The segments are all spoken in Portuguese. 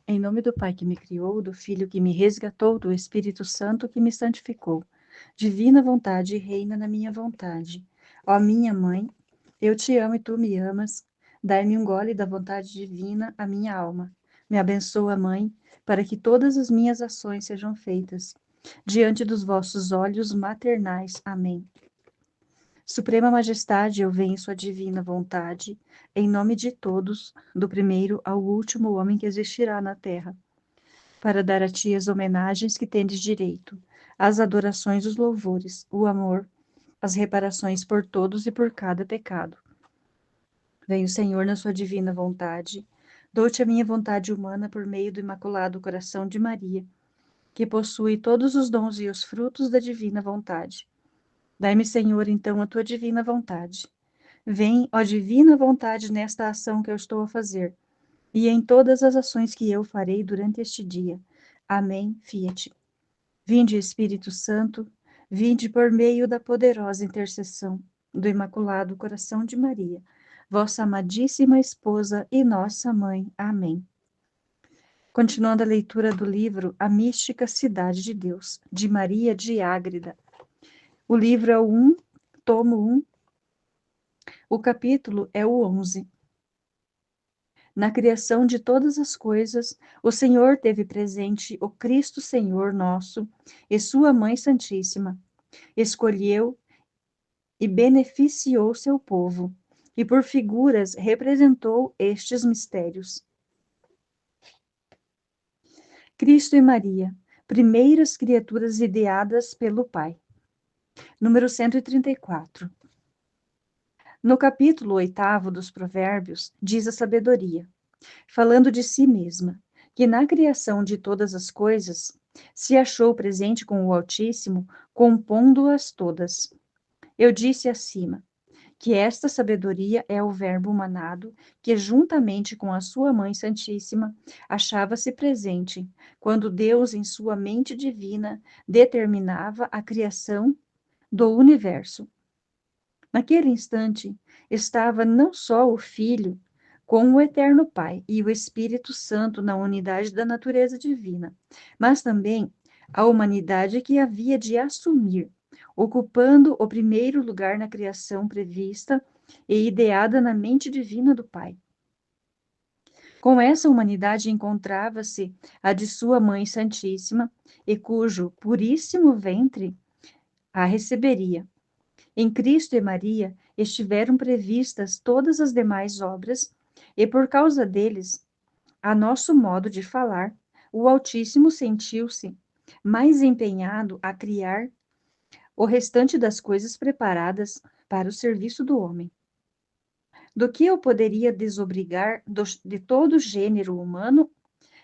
Em nome do Pai que me criou, do Filho que me resgatou, do Espírito Santo que me santificou. Divina vontade reina na minha vontade. Ó minha mãe, eu te amo e tu me amas. Dai-me um gole da vontade divina à minha alma. Me abençoa, Mãe, para que todas as minhas ações sejam feitas diante dos vossos olhos maternais. Amém. Suprema Majestade, eu venho em sua divina vontade, em nome de todos, do primeiro ao último homem que existirá na terra, para dar a ti as homenagens que tendes direito, as adorações, os louvores, o amor, as reparações por todos e por cada pecado. Vem o Senhor na sua divina vontade, dou-te a minha vontade humana por meio do Imaculado Coração de Maria, que possui todos os dons e os frutos da divina vontade. Dai-me, Senhor, então, a tua divina vontade. Vem, ó divina vontade, nesta ação que eu estou a fazer, e em todas as ações que eu farei durante este dia. Amém. Fiat. Vinde, Espírito Santo, vinde por meio da poderosa intercessão do Imaculado Coração de Maria, vossa amadíssima esposa e nossa mãe. Amém. Continuando a leitura do livro A Mística Cidade de Deus, de Maria de Ágreda. O livro é o 1, tomo 1, o capítulo é o 11. Na criação de todas as coisas, o Senhor teve presente o Cristo Senhor nosso e sua Mãe Santíssima. Escolheu e beneficiou seu povo, e por figuras representou estes mistérios. Cristo e Maria, primeiras criaturas ideadas pelo Pai. Número 134. No capítulo 8º dos Provérbios, diz a sabedoria, falando de si mesma, que na criação de todas as coisas se achou presente com o Altíssimo, compondo-as todas. Eu disse acima que esta sabedoria é o Verbo humanado, que juntamente com a sua Mãe Santíssima achava-se presente, quando Deus, em sua mente divina, determinava a criação do universo. Naquele instante, estava não só o Filho, com o Eterno Pai e o Espírito Santo na unidade da natureza divina, mas também a humanidade que havia de assumir, ocupando o primeiro lugar na criação prevista e ideada na mente divina do Pai. Com essa humanidade encontrava-se a de sua Mãe Santíssima, e cujo puríssimo ventre a receberia. Em Cristo e Maria estiveram previstas todas as demais obras, e por causa deles, a nosso modo de falar, o Altíssimo sentiu-se mais empenhado a criar o restante das coisas preparadas para o serviço do homem, do que eu poderia desobrigar de todo o gênero humano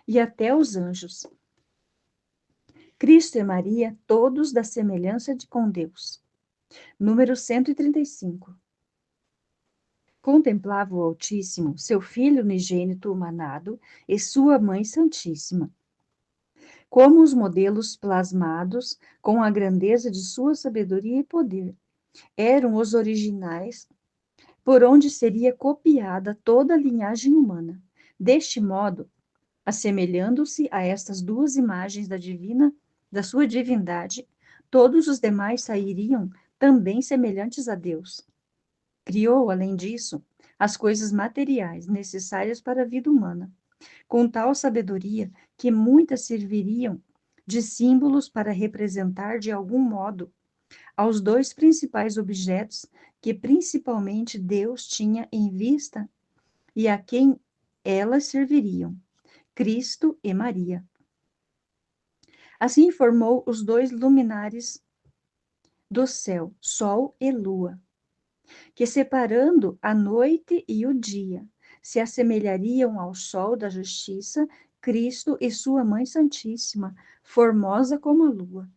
e até os anjos. Cristo e Maria, todos da semelhança com Deus. Número 135. Contemplava o Altíssimo, seu Filho unigênito humanado e sua Mãe Santíssima, como os modelos plasmados com a grandeza de sua sabedoria e poder. Eram os originais por onde seria copiada toda a linhagem humana. Deste modo, assemelhando-se a estas duas imagens da sua divindade, todos os demais sairiam também semelhantes a Deus. Criou, além disso, as coisas materiais necessárias para a vida humana, com tal sabedoria que muitas serviriam de símbolos para representar de algum modo aos dois principais objetos que principalmente Deus tinha em vista e a quem elas serviriam, Cristo e Maria. Assim formou os dois luminares do céu, Sol e Lua, que separando a noite e o dia, se assemelhariam ao sol da justiça, Cristo e sua Mãe Santíssima, formosa como a lua.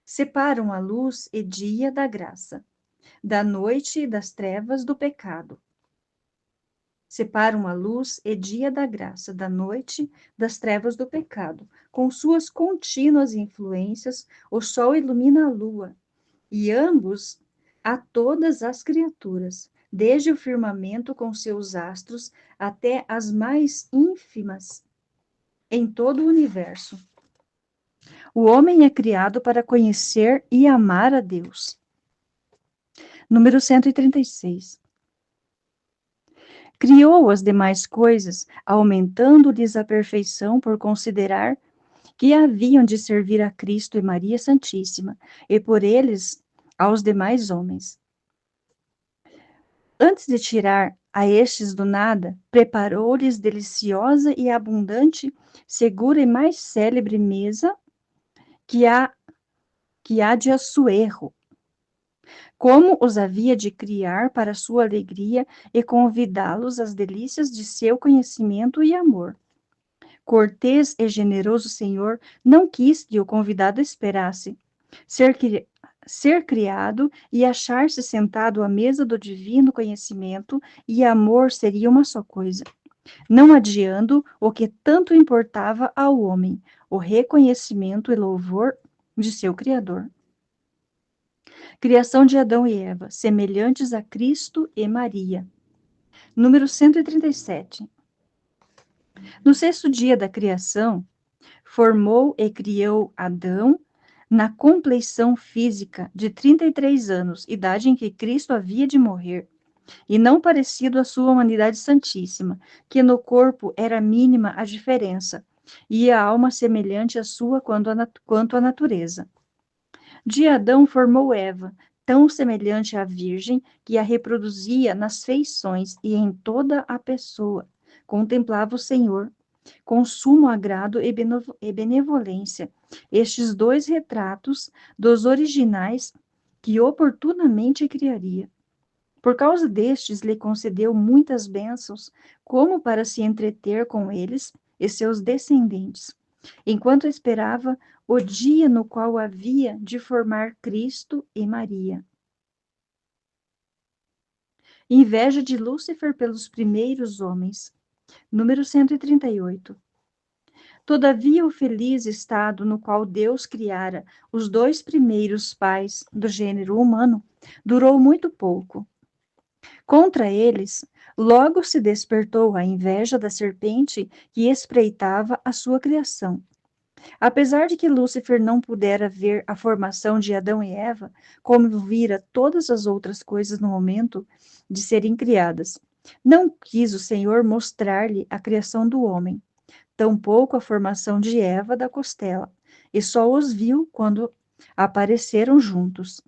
Separam a luz e dia da graça, da noite e das trevas do pecado. Separam a luz e dia da graça, da noite, das trevas do pecado. Com suas contínuas influências, o sol ilumina a lua, e ambos a todas as criaturas, desde o firmamento com seus astros até as mais ínfimas em todo o universo. O homem é criado para conhecer e amar a Deus. Número 136. Criou as demais coisas, aumentando-lhes a perfeição por considerar que haviam de servir a Cristo e Maria Santíssima, e por eles aos demais homens. Antes de tirar a estes do nada, preparou-lhes deliciosa e abundante, segura e mais célebre mesa que há de Assuerro, como os havia de criar para sua alegria e convidá-los às delícias de seu conhecimento e amor. Cortês e generoso Senhor não quis que o convidado esperasse ser criado e achar-se sentado à mesa do divino conhecimento e amor seria uma só coisa, não adiando o que tanto importava ao homem, o reconhecimento e louvor de seu Criador. Criação de Adão e Eva, semelhantes a Cristo e Maria. Número 137. No sexto dia da criação, formou e criou Adão na compleição física de 33 anos, idade em que Cristo havia de morrer, e não parecido à sua humanidade santíssima, que no corpo era mínima a diferença, e a alma semelhante à sua quanto à natureza. De Adão formou Eva, tão semelhante à Virgem, que a reproduzia nas feições e em toda a pessoa. Contemplava o Senhor, com sumo agrado e benevolência, estes dois retratos dos originais que oportunamente criaria. Por causa destes, lhe concedeu muitas bênçãos, como para se entreter com eles e seus descendentes, enquanto esperava o dia no qual havia de formar Cristo e Maria. Inveja de Lúcifer pelos primeiros homens. Número 138. Todavia, o feliz estado no qual Deus criara os dois primeiros pais do gênero humano durou muito pouco. Contra eles, logo se despertou a inveja da serpente que espreitava a sua criação. Apesar de que Lúcifer não pudera ver a formação de Adão e Eva, como vira todas as outras coisas no momento de serem criadas, não quis o Senhor mostrar-lhe a criação do homem, tampouco a formação de Eva da costela, e só os viu quando apareceram juntos.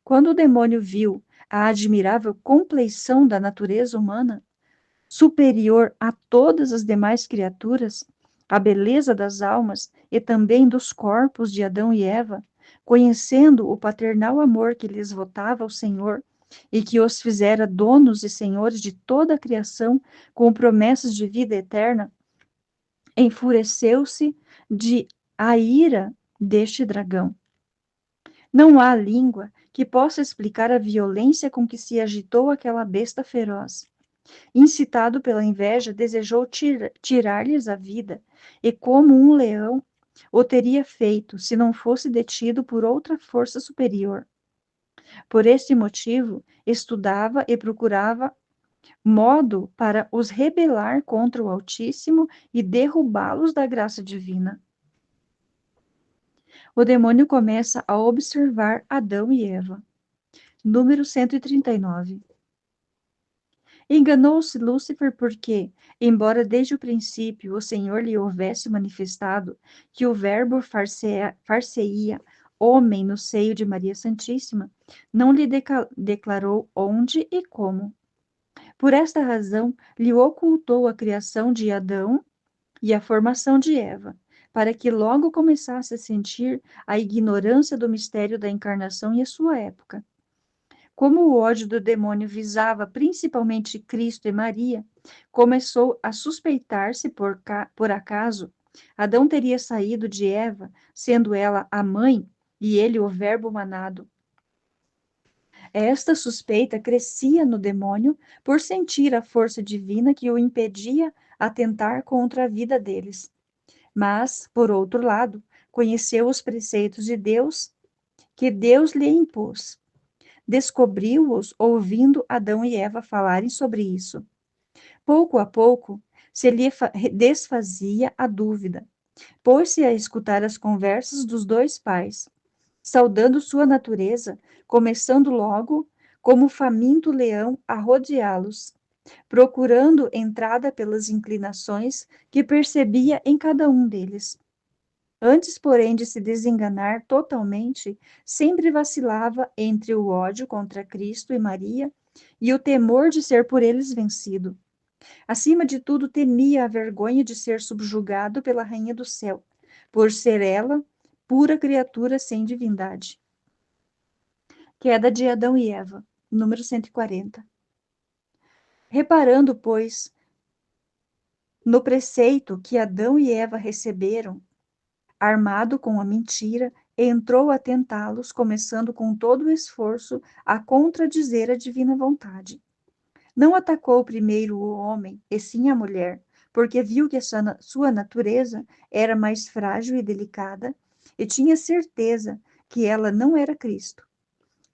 Quando o demônio viu a admirável compleição da natureza humana, superior a todas as demais criaturas, a beleza das almas e também dos corpos de Adão e Eva, conhecendo o paternal amor que lhes votava o Senhor e que os fizera donos e senhores de toda a criação com promessas de vida eterna, enfureceu-se de a ira deste dragão. Não há língua que possa explicar a violência com que se agitou aquela besta feroz. Incitado pela inveja, desejou tirar-lhes a vida, e como um leão o teria feito, se não fosse detido por outra força superior. Por este motivo, estudava e procurava modo para os rebelar contra o Altíssimo e derrubá-los da graça divina. O demônio começa a observar Adão e Eva. Número 139. Enganou-se Lúcifer porque, embora desde o princípio o Senhor lhe houvesse manifestado que o Verbo far-se-ia homem no seio de Maria Santíssima, não lhe declarou onde e como. Por esta razão, lhe ocultou a criação de Adão e a formação de Eva, para que logo começasse a sentir a ignorância do mistério da encarnação e a sua época. Como o ódio do demônio visava principalmente Cristo e Maria, começou a suspeitar-se por acaso Adão teria saído de Eva, sendo ela a mãe e ele o verbo manado. Esta suspeita crescia no demônio por sentir a força divina que o impedia atentar contra a vida deles. Mas, por outro lado, conheceu os preceitos de Deus que Deus lhe impôs. descobriu-os ouvindo Adão e Eva falarem sobre isso. Pouco a pouco, se lhe desfazia a dúvida, pôs-se a escutar as conversas dos dois pais, saudando sua natureza, começando logo, como faminto leão, a rodeá-los, procurando entrada pelas inclinações que percebia em cada um deles. Antes, porém, de se desenganar totalmente, sempre vacilava entre o ódio contra Cristo e Maria e o temor de ser por eles vencido. Acima de tudo, temia a vergonha de ser subjugado pela Rainha do Céu, por ser ela pura criatura sem divindade. Queda de Adão e Eva, número 140. Reparando, pois, no preceito que Adão e Eva receberam, armado com a mentira, entrou a tentá-los, começando com todo o esforço a contradizer a divina vontade. Não atacou primeiro o homem, e sim a mulher, porque viu que sua natureza era mais frágil e delicada, e tinha certeza que ela não era Cristo.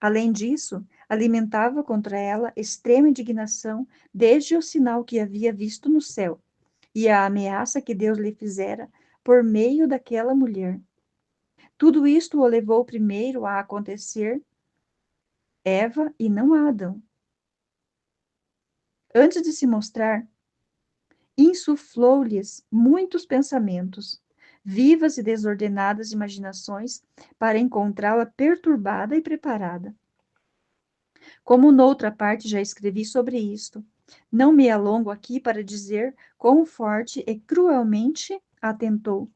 Além disso, alimentava contra ela extrema indignação desde o sinal que havia visto no céu e a ameaça que Deus lhe fizera por meio daquela mulher. Tudo isto o levou primeiro a acontecer Eva e não a Adão. Antes de se mostrar, insuflou-lhes muitos pensamentos, vivas e desordenadas imaginações, para encontrá-la perturbada e preparada. Como noutra parte já escrevi sobre isto, não me alongo aqui para dizer quão forte e cruelmente a tentou.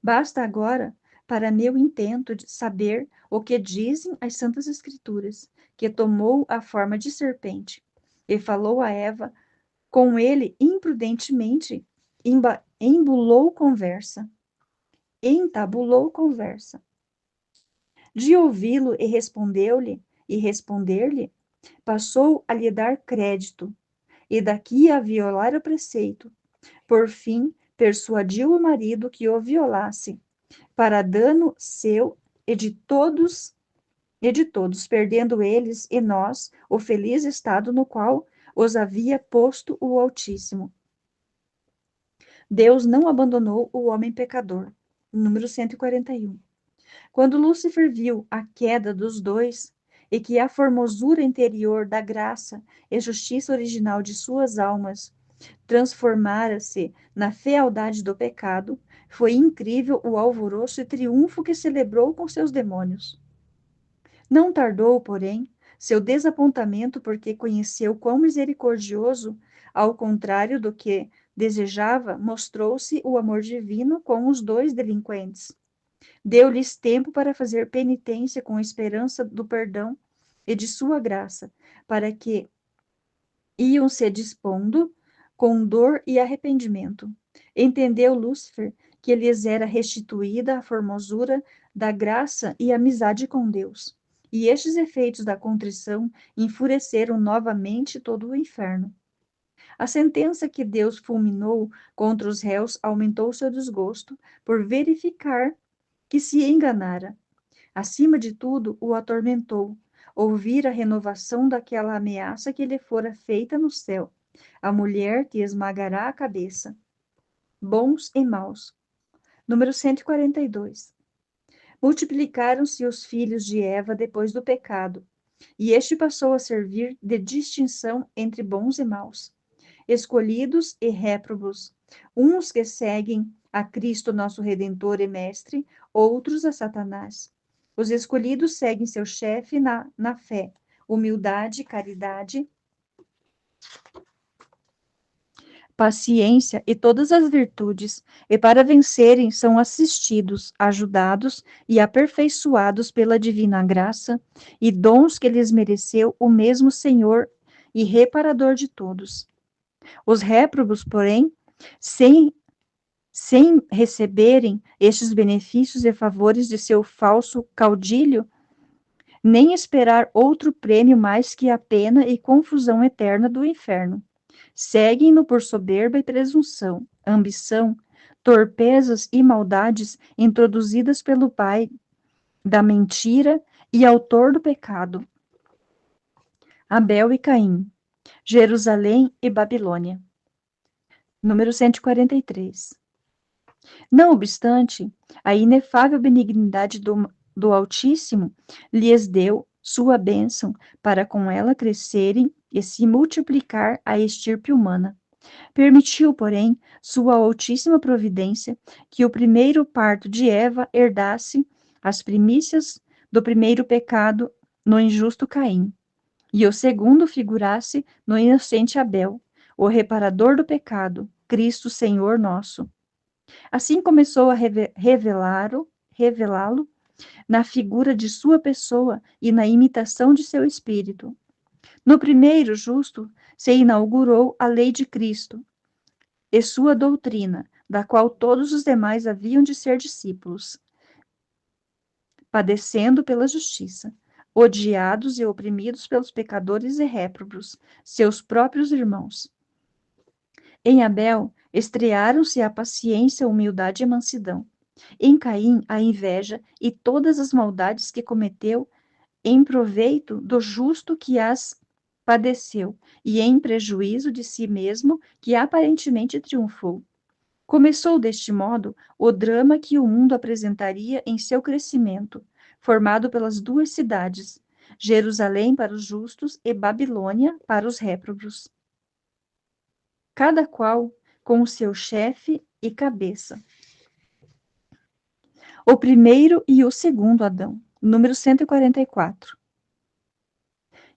Basta agora, para meu intento, de saber o que dizem as Santas Escrituras, que tomou a forma de serpente e falou a Eva, com ele imprudentemente embulou conversa, entabulou conversa. De ouvi-lo e responder-lhe, passou a lhe dar crédito, e daqui a violar o preceito. Por fim, persuadiu o marido que o violasse, para dano seu e de todos, perdendo eles e nós o feliz estado no qual os havia posto o Altíssimo. Deus não abandonou o homem pecador. Número 141. Quando Lúcifer viu a queda dos dois, e que a formosura interior da graça e justiça original de suas almas transformara-se na fealdade do pecado, foi incrível o alvoroço e triunfo que celebrou com seus demônios. Não tardou, porém, seu desapontamento, porque conheceu quão misericordioso, ao contrário do que desejava, mostrou-se o amor divino com os dois delinquentes. Deu-lhes tempo para fazer penitência com esperança do perdão e de sua graça, para que iam se dispondo com dor e arrependimento. Entendeu Lúcifer que lhes era restituída a formosura da graça e amizade com Deus. E estes efeitos da contrição enfureceram novamente todo o inferno. A sentença que Deus fulminou contra os réus aumentou seu desgosto por verificar que se enganara. Acima de tudo, o atormentou ouvir a renovação daquela ameaça que lhe fora feita no céu, a mulher que esmagará a cabeça. Bons e maus. Número 142. Multiplicaram-se os filhos de Eva depois do pecado, e este passou a servir de distinção entre bons e maus, escolhidos e réprobos, uns que seguem a Cristo nosso Redentor e Mestre, outros a Satanás. Os escolhidos seguem seu chefe na fé, humildade, caridade, paciência e todas as virtudes, e para vencerem são assistidos, ajudados e aperfeiçoados pela divina graça e dons que lhes mereceu o mesmo Senhor e reparador de todos. Os réprobos, porém, sem receberem estes benefícios e favores de seu falso caudilho, nem esperar outro prêmio mais que a pena e confusão eterna do inferno. Seguem-no por soberba e presunção, ambição, torpezas e maldades introduzidas pelo pai da mentira e autor do pecado. Abel e Caim, Jerusalém e Babilônia. Número 143. Não obstante, a inefável benignidade do Altíssimo lhes deu sua bênção para com ela crescerem e se multiplicar a estirpe humana. Permitiu, porém, sua altíssima providência que o primeiro parto de Eva herdasse as primícias do primeiro pecado no injusto Caim, e o segundo figurasse no inocente Abel, o reparador do pecado, Cristo Senhor nosso. Assim começou a revelá-lo na figura de sua pessoa e na imitação de seu espírito. No primeiro justo se inaugurou a lei de Cristo e sua doutrina, da qual todos os demais haviam de ser discípulos, padecendo pela justiça, odiados e oprimidos pelos pecadores e réprobos, seus próprios irmãos. Em Abel, estrearam-se a paciência, a humildade e a mansidão. Em Caim, a inveja e todas as maldades que cometeu, em proveito do justo que as padeceu, e em prejuízo de si mesmo, que aparentemente triunfou. Começou deste modo o drama que o mundo apresentaria em seu crescimento, formado pelas duas cidades, Jerusalém para os justos e Babilônia para os réprobos, cada qual com o seu chefe e cabeça. O primeiro e o segundo Adão, número 144.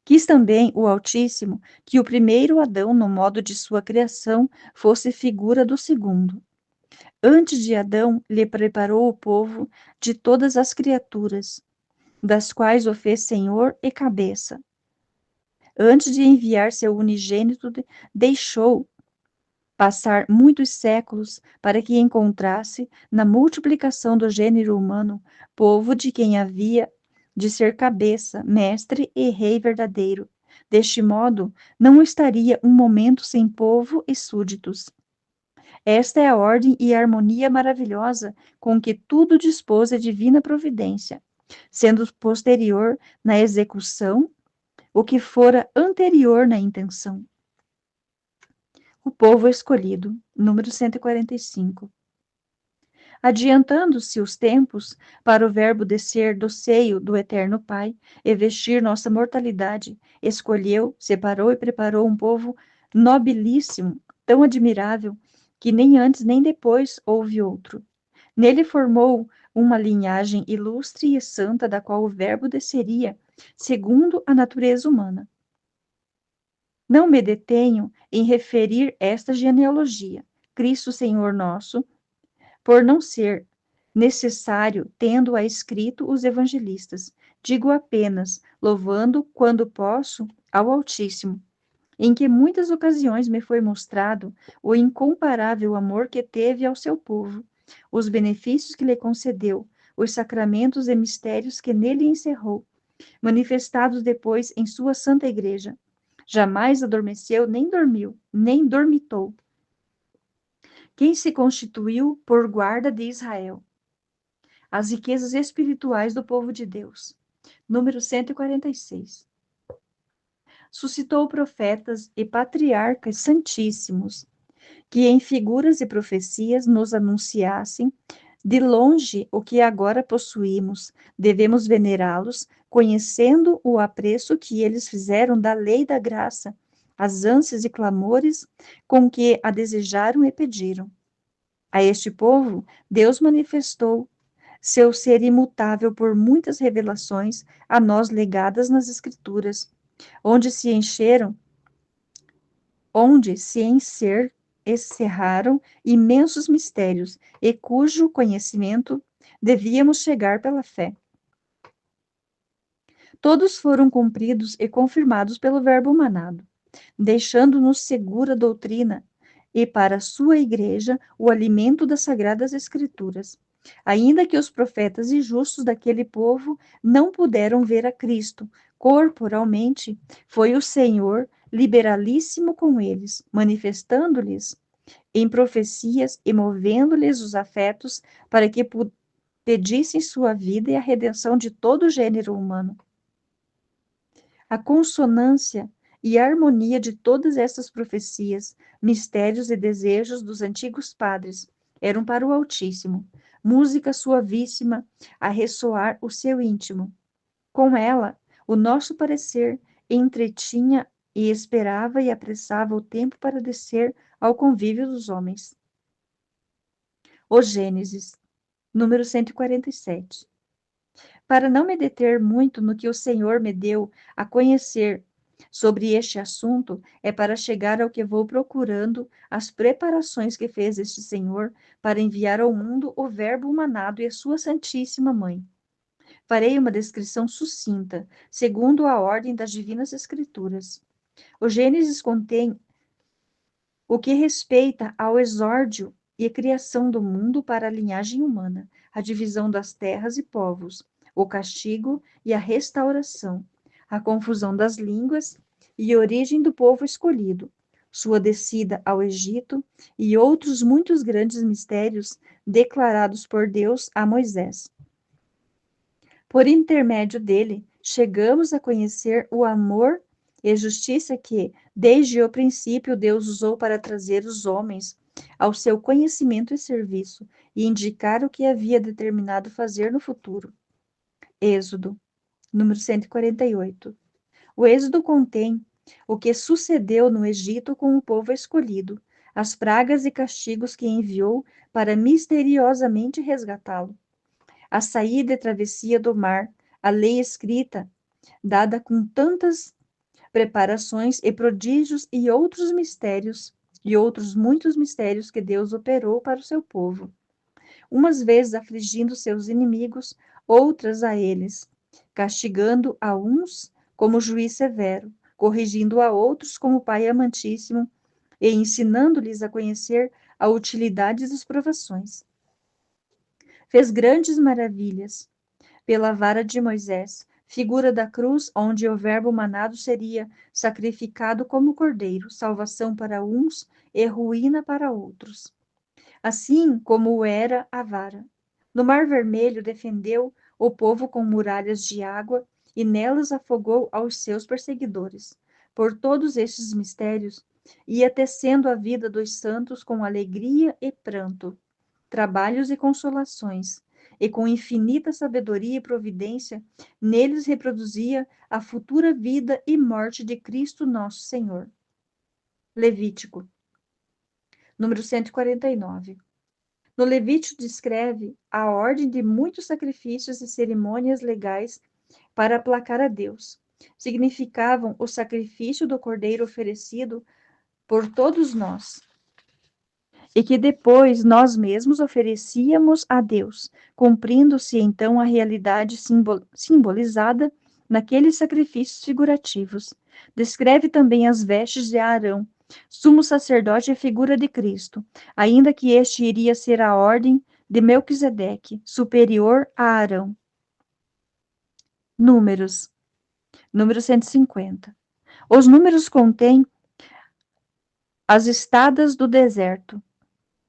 Quis também o Altíssimo que o primeiro Adão, no modo de sua criação, fosse figura do segundo. Antes de Adão, lhe preparou o povo de todas as criaturas, das quais o fez Senhor e cabeça. Antes de enviar seu unigênito, deixou passar muitos séculos para que encontrasse, na multiplicação do gênero humano, povo de quem havia de ser cabeça, mestre e rei verdadeiro. Deste modo, não estaria um momento sem povo e súditos. Esta é a ordem e a harmonia maravilhosa com que tudo dispôs a divina providência, sendo posterior na execução o que fora anterior na intenção. O povo escolhido, número 145. Adiantando-se os tempos para o Verbo descer do seio do Eterno Pai e vestir nossa mortalidade, escolheu, separou e preparou um povo nobilíssimo, tão admirável, que nem antes nem depois houve outro. Nele formou uma linhagem ilustre e santa, da qual o Verbo desceria, segundo a natureza humana. Não me detenho em referir esta genealogia. Cristo Senhor nosso, por não ser necessário, tendo-a escrito os evangelistas, digo apenas, louvando, quando posso, ao Altíssimo, em que muitas ocasiões me foi mostrado o incomparável amor que teve ao seu povo, os benefícios que lhe concedeu, os sacramentos e mistérios que nele encerrou, manifestados depois em sua santa igreja. Jamais adormeceu, nem dormiu, nem dormitou. Quem se constituiu por guarda de Israel? As riquezas espirituais do povo de Deus. Número 146. Suscitou profetas e patriarcas santíssimos, que em figuras e profecias nos anunciassem de longe o que agora possuímos. Devemos venerá-los, conhecendo o apreço que eles fizeram da lei da graça, as ânsias e clamores com que a desejaram e pediram. A este povo, Deus manifestou seu ser imutável por muitas revelações a nós legadas nas Escrituras, onde se encerraram imensos mistérios e cujo conhecimento devíamos chegar pela fé. Todos foram cumpridos e confirmados pelo Verbo manado, deixando-nos segura doutrina e para sua igreja o alimento das sagradas Escrituras. Ainda que os profetas e justos daquele povo não puderam ver a Cristo corporalmente, foi o Senhor liberalíssimo com eles, manifestando-lhes em profecias e movendo-lhes os afetos para que pedissem sua vida e a redenção de todo o gênero humano. A consonância e a harmonia de todas essas profecias, mistérios e desejos dos antigos padres eram para o Altíssimo, música suavíssima a ressoar o seu íntimo. Com ela, o nosso parecer entretinha e esperava e apressava o tempo para descer ao convívio dos homens. O Gênesis, número 147. Para não me deter muito no que o Senhor me deu a conhecer sobre este assunto, é para chegar ao que vou procurando as preparações que fez este Senhor para enviar ao mundo o Verbo humanado e a sua Santíssima Mãe. Farei uma descrição sucinta, segundo a ordem das Divinas Escrituras. O Gênesis contém o que respeita ao exórdio e a criação do mundo para a linhagem humana, a divisão das terras e povos, o castigo e a restauração, a confusão das línguas e a origem do povo escolhido, sua descida ao Egito e outros muitos grandes mistérios declarados por Deus a Moisés. Por intermédio dele, chegamos a conhecer o amor e a justiça que, desde o princípio, Deus usou para trazer os homens ao seu conhecimento e serviço e indicar o que havia determinado fazer no futuro. Êxodo, número 148. O Êxodo contém o que sucedeu no Egito com o povo escolhido, as pragas e castigos que enviou para misteriosamente resgatá-lo, a saída e travessia do mar, a lei escrita, dada com tantas preparações e prodígios e outros mistérios, e outros muitos mistérios que Deus operou para o seu povo, umas vezes afligindo seus inimigos, outras a eles, castigando a uns como juiz severo, corrigindo a outros como Pai amantíssimo, e ensinando-lhes a conhecer a utilidade das provações. Fez grandes maravilhas pela vara de Moisés, figura da cruz onde o verbo manado seria sacrificado como cordeiro, salvação para uns e ruína para outros. Assim como o era a vara. No Mar Vermelho defendeu o povo com muralhas de água e nelas afogou aos seus perseguidores. Por todos estes mistérios, ia tecendo a vida dos santos com alegria e pranto, trabalhos e consolações, e com infinita sabedoria e providência, neles reproduzia a futura vida e morte de Cristo nosso Senhor. Levítico, número 149. No Levítico descreve a ordem de muitos sacrifícios e cerimônias legais para aplacar a Deus. Significavam o sacrifício do cordeiro oferecido por todos nós, e que depois nós mesmos oferecíamos a Deus, cumprindo-se então a realidade simbolizada naqueles sacrifícios figurativos. Descreve também as vestes de Arão, sumo sacerdote e figura de Cristo, ainda que este iria ser a ordem de Melquisedeque, superior a Arão. Números, número 150. Os números contêm as estadas do deserto,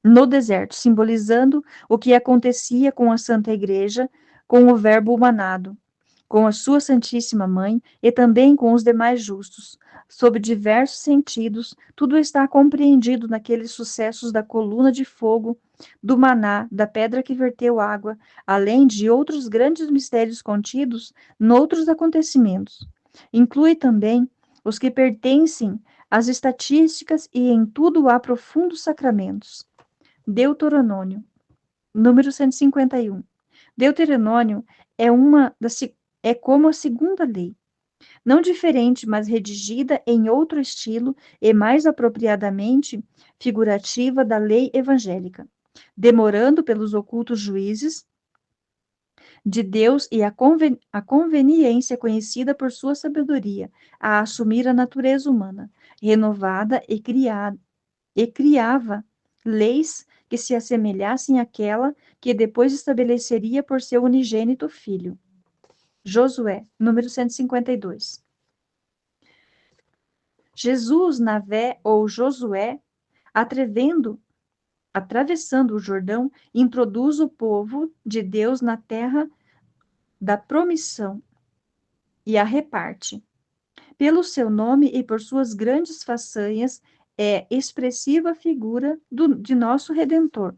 no deserto, simbolizando o que acontecia com a Santa Igreja, com o Verbo humanado, com a sua Santíssima Mãe e também com os demais justos. Sob diversos sentidos, tudo está compreendido naqueles sucessos da coluna de fogo, do maná, da pedra que verteu água, além de outros grandes mistérios contidos noutros acontecimentos. Inclui também os que pertencem às estatísticas e em tudo há profundos sacramentos. Deuteronômio, número 151. Deuteronômio é como a segunda lei, não diferente, mas redigida em outro estilo e mais apropriadamente figurativa da lei evangélica, demorando pelos ocultos juízes de Deus e a conveniência conhecida por sua sabedoria a assumir a natureza humana, renovada e criava leis que se assemelhassem àquela que depois estabeleceria por seu unigênito filho. Josué, número 152. Jesus, Navé ou Josué, atravessando o Jordão, introduz o povo de Deus na terra da promissão e a reparte. Pelo seu nome e por suas grandes façanhas, é expressiva figura de nosso Redentor.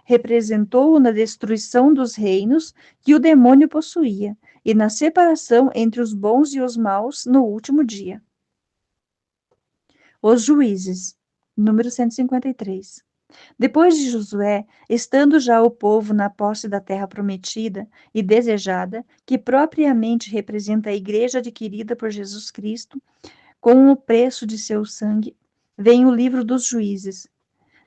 Representou-o na destruição dos reinos que o demônio possuía, e na separação entre os bons e os maus no último dia. Os juízes, número 153. Depois de Josué, estando já o povo na posse da terra prometida e desejada, que propriamente representa a igreja adquirida por Jesus Cristo, com o preço de seu sangue, vem o livro dos juízes.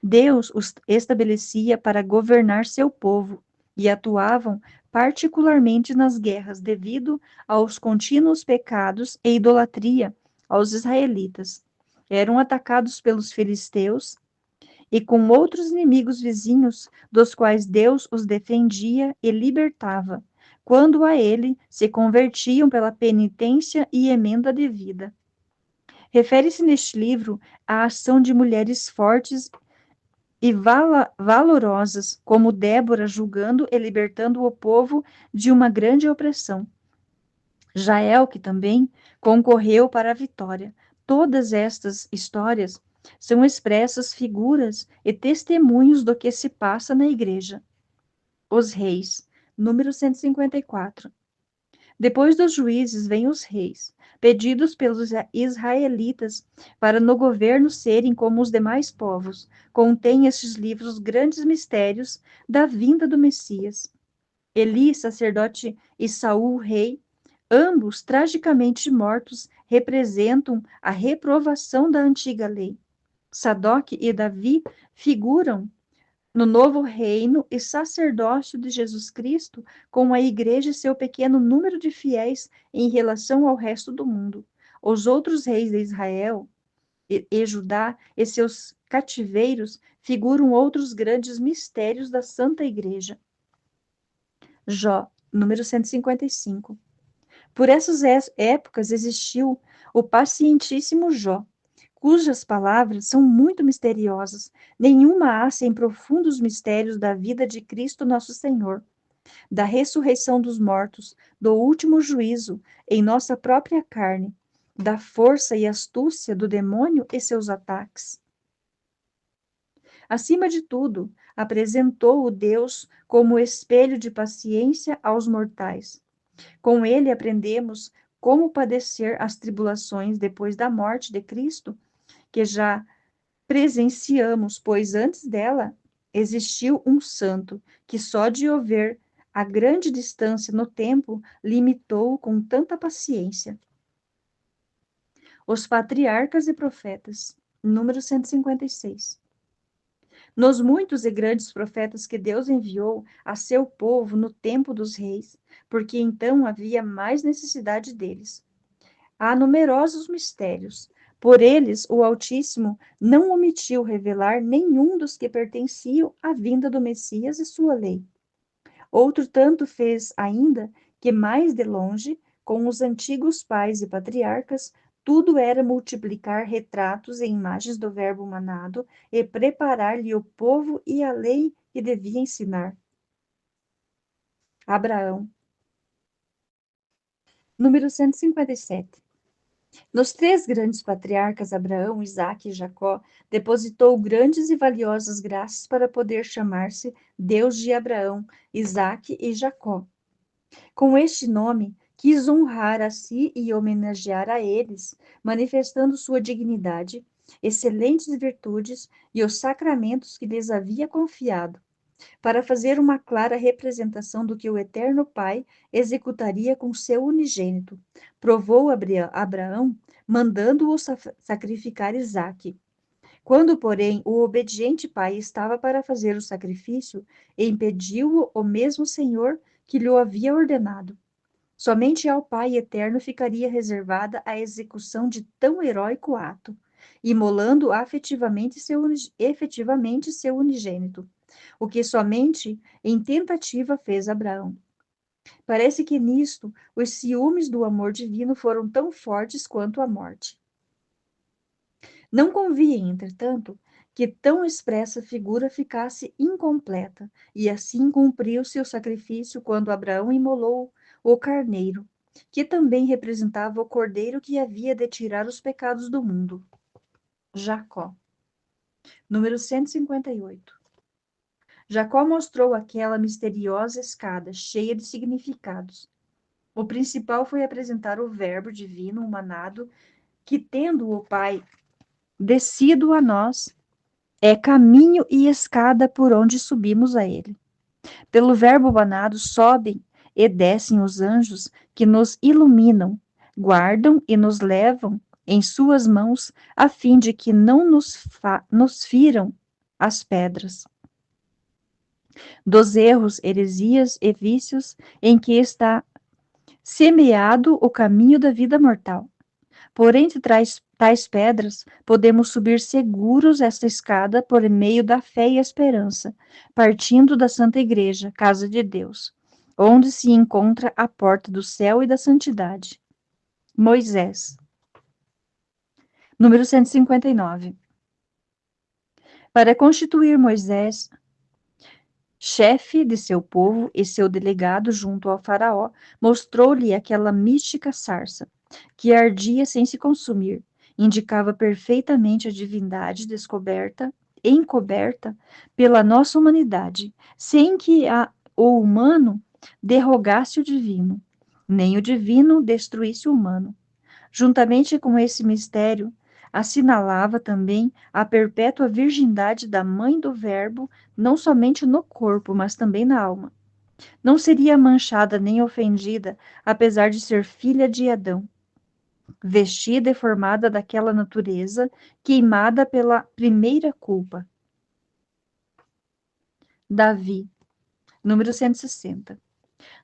Deus os estabelecia para governar seu povo e atuavam particularmente nas guerras devido aos contínuos pecados e idolatria aos israelitas. Eram atacados pelos filisteus e com outros inimigos vizinhos, dos quais Deus os defendia e libertava, quando a ele se convertiam pela penitência e emenda de vida. Refere-se neste livro à ação de mulheres fortes e valorosas, como Débora, julgando e libertando o povo de uma grande opressão. Jael, que também concorreu para a vitória. Todas estas histórias são expressas figuras e testemunhos do que se passa na igreja. Os reis, número 154. Depois dos juízes vêm os reis, pedidos pelos israelitas para no governo serem como os demais povos. Contém estes livros grandes mistérios da vinda do Messias. Eli, sacerdote, e Saul, rei, ambos tragicamente mortos, representam a reprovação da antiga lei. Sadoc e Davi figuram no novo reino e sacerdócio de Jesus Cristo, com a igreja e seu pequeno número de fiéis em relação ao resto do mundo. Os outros reis de Israel e Judá e seus cativeiros figuram outros grandes mistérios da Santa Igreja. Jó, número 155. Por essas épocas existiu o pacientíssimo Jó, cujas palavras são muito misteriosas. Nenhuma há sem profundos mistérios da vida de Cristo nosso Senhor, da ressurreição dos mortos, do último juízo em nossa própria carne, da força e astúcia do demônio e seus ataques. Acima de tudo, apresentou o Deus como espelho de paciência aos mortais. Com ele aprendemos como padecer as tribulações depois da morte de Cristo, que já presenciamos, pois antes dela existiu um santo que só de ouvir a grande distância no tempo limitou com tanta paciência. Os patriarcas e profetas, número 156. Nos muitos e grandes profetas que Deus enviou a seu povo no tempo dos reis, porque então havia mais necessidade deles. Há numerosos mistérios. Por eles, o Altíssimo não omitiu revelar nenhum dos que pertenciam à vinda do Messias e sua lei. Outro tanto fez ainda que, mais de longe, com os antigos pais e patriarcas, tudo era multiplicar retratos e imagens do Verbo manado e preparar-lhe o povo e a lei que devia ensinar. Abraão. Número 157. Nos três grandes patriarcas, Abraão, Isaque e Jacó, depositou grandes e valiosas graças para poder chamar-se Deus de Abraão, Isaque e Jacó. Com este nome, quis honrar a si e homenagear a eles, manifestando sua dignidade, excelentes virtudes e os sacramentos que lhes havia confiado, para fazer uma clara representação do que o Eterno Pai executaria com seu unigênito. Provou Abraão, mandando-o sacrificar Isaque. Quando, porém, o obediente pai estava para fazer o sacrifício, impediu-o o mesmo Senhor que lhe havia ordenado. Somente ao Pai eterno ficaria reservada a execução de tão heróico ato, imolando efetivamente seu unigênito, o que somente em tentativa fez Abraão. Parece que nisto os ciúmes do amor divino foram tão fortes quanto a morte. Não convinha, entretanto, que tão expressa figura ficasse incompleta, e assim cumpriu-se o sacrifício quando Abraão imolou o carneiro. que também representava o cordeiro que havia de tirar os pecados do mundo. Jacó. Número 158. Jacó mostrou aquela misteriosa escada cheia de significados. O principal foi apresentar o Verbo divino humanado, que, tendo o Pai descido a nós, é caminho e escada por onde subimos a ele. Pelo Verbo humanado sobem e descem os anjos que nos iluminam, guardam e nos levam em suas mãos, a fim de que não nos firam as pedras dos erros, heresias e vícios em que está semeado o caminho da vida mortal. Por entre tais pedras, podemos subir seguros esta escada por meio da fé e esperança, partindo da Santa Igreja, casa de Deus, onde se encontra a porta do céu e da santidade. Moisés. Número 159. Para constituir Moisés chefe de seu povo e seu delegado junto ao faraó, mostrou-lhe aquela mística sarça, que ardia sem se consumir, indicava perfeitamente a divindade descoberta, encoberta pela nossa humanidade, sem que o humano derrogasse o divino, nem o divino destruísse o humano. Juntamente com esse mistério, assinalava também a perpétua virgindade da mãe do Verbo, não somente no corpo, mas também na alma. Não seria manchada nem ofendida, apesar de ser filha de Adão, vestida e formada daquela natureza, queimada pela primeira culpa. Davi, número 160.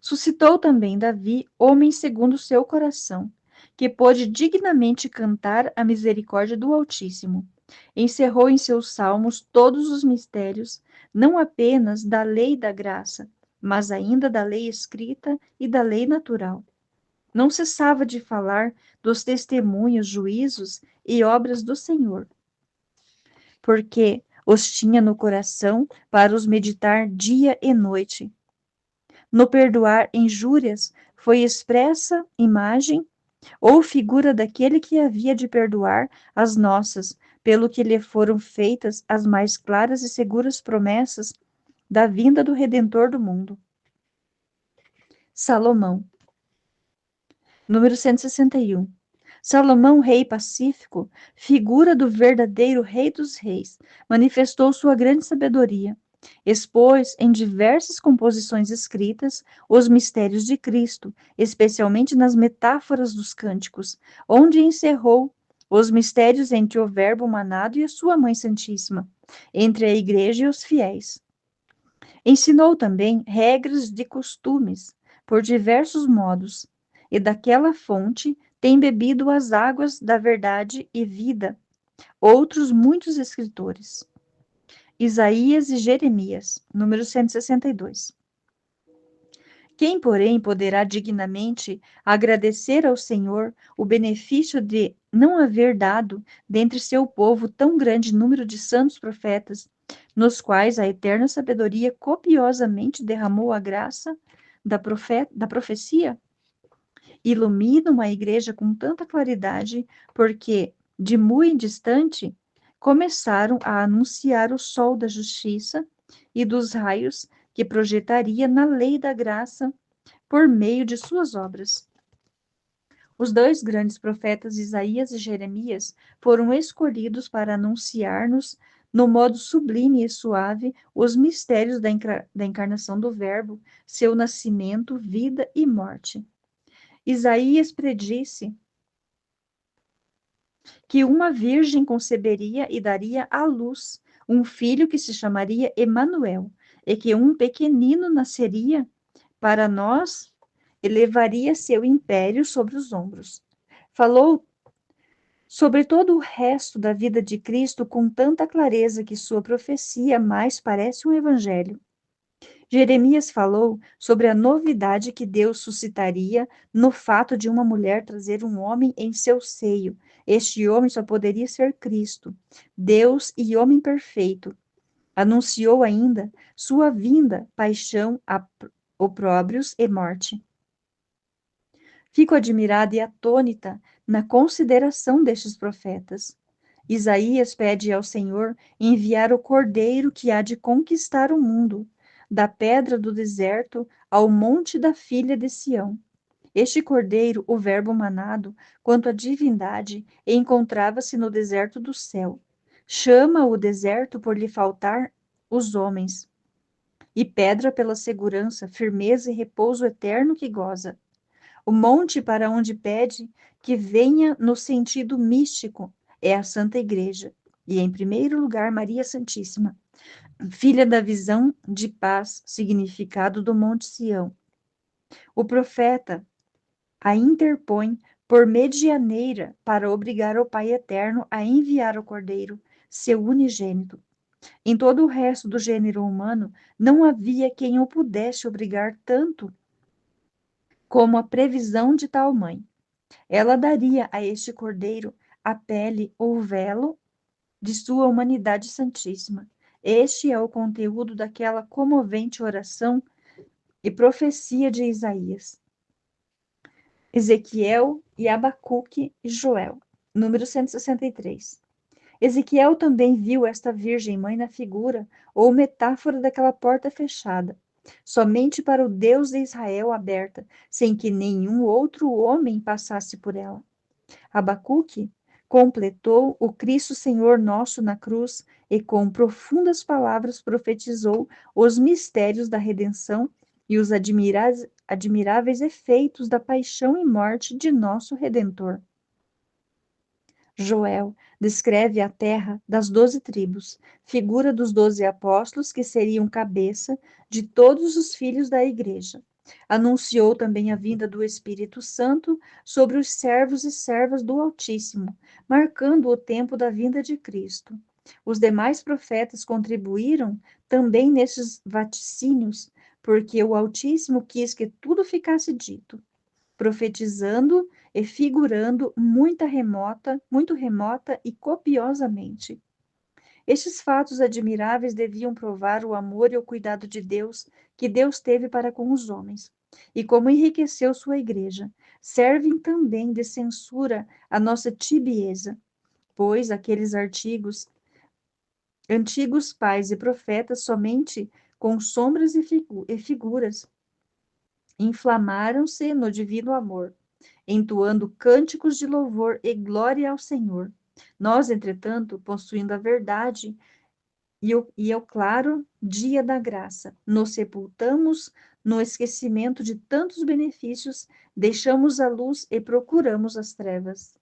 Suscitou também Davi, homem segundo o seu coração, que pôde dignamente cantar a misericórdia do Altíssimo. Encerrou em seus salmos todos os mistérios, não apenas da lei da graça, mas ainda da lei escrita e da lei natural. Não cessava de falar dos testemunhos, juízos e obras do Senhor, porque os tinha no coração para os meditar dia e noite. No perdoar injúrias foi expressa imagem ou figura daquele que havia de perdoar as nossas, pelo que lhe foram feitas as mais claras e seguras promessas da vinda do Redentor do mundo. Salomão. Número 161. Salomão, rei pacífico, figura do verdadeiro rei dos reis, manifestou sua grande sabedoria. Expôs em diversas composições escritas os mistérios de Cristo, especialmente nas metáforas dos cânticos, onde encerrou os mistérios entre o Verbo humanado e a sua Mãe Santíssima, entre a Igreja e os fiéis. Ensinou também regras de costumes, por diversos modos, e daquela fonte tem bebido as águas da verdade e vida outros muitos escritores. Isaías e Jeremias, número 162. Quem, porém, poderá dignamente agradecer ao Senhor o benefício de não haver dado dentre seu povo tão grande número de santos profetas, nos quais a eterna sabedoria copiosamente derramou a graça da profecia? Ilumina uma igreja com tanta claridade, porque, de muito distante, começaram a anunciar o sol da justiça e dos raios que projetaria na lei da graça por meio de suas obras. Os dois grandes profetas, Isaías e Jeremias, foram escolhidos para anunciar-nos, no modo sublime e suave, os mistérios da encarnação do Verbo, seu nascimento, vida e morte. Isaías predisse que uma virgem conceberia e daria à luz um filho que se chamaria Emanuel, e que um pequenino nasceria para nós e levaria seu império sobre os ombros. Falou sobre todo o resto da vida de Cristo com tanta clareza que sua profecia mais parece um evangelho. Jeremias falou sobre a novidade que Deus suscitaria no fato de uma mulher trazer um homem em seu seio. Este homem só poderia ser Cristo, Deus e homem perfeito. Anunciou ainda sua vinda, paixão, opróbrios e morte. Fico admirada e atônita na consideração destes profetas. Isaías pede ao Senhor enviar o cordeiro que há de conquistar o mundo, da pedra do deserto ao monte da filha de Sião. Este cordeiro, o Verbo manado, quanto à divindade, encontrava-se no deserto do céu. Chama o deserto por lhe faltar os homens, e pedra pela segurança, firmeza e repouso eterno que goza. O monte para onde pede que venha no sentido místico é a Santa Igreja, e em primeiro lugar Maria Santíssima, filha da visão de paz, significado do Monte Sião. O profeta a interpõe por medianeira para obrigar o Pai Eterno a enviar o Cordeiro, seu unigênito. Em todo o resto do gênero humano, não havia quem o pudesse obrigar tanto como a previsão de tal mãe. Ela daria a este cordeiro a pele ou velo de sua humanidade santíssima. Este é o conteúdo daquela comovente oração e profecia de Isaías, Ezequiel e Abacuque e Joel. Número 163. Ezequiel também viu esta Virgem Mãe na figura ou metáfora daquela porta fechada, somente para o Deus de Israel aberta, sem que nenhum outro homem passasse por ela. Abacuque completou o Cristo Senhor nosso na cruz e com profundas palavras profetizou os mistérios da redenção e os admiráveis efeitos da paixão e morte de nosso Redentor. Joel descreve a terra das 12 tribos, figura dos 12 apóstolos que seriam cabeça de todos os filhos da igreja. Anunciou também a vinda do Espírito Santo sobre os servos e servas do Altíssimo, marcando o tempo da vinda de Cristo. Os demais profetas contribuíram também nesses vaticínios, porque o Altíssimo quis que tudo ficasse dito, profetizando e figurando muito remota e copiosamente. Estes fatos admiráveis deviam provar o amor e o cuidado de Deus que Deus teve para com os homens, e como enriqueceu sua igreja. Servem também de censura à nossa tibieza, pois aqueles antigos pais e profetas somente com sombras e figuras inflamaram-se no divino amor, entoando cânticos de louvor e glória ao Senhor. Nós, entretanto, possuindo a verdade e o claro dia da graça, nos sepultamos no esquecimento de tantos benefícios, deixamos a luz e procuramos as trevas.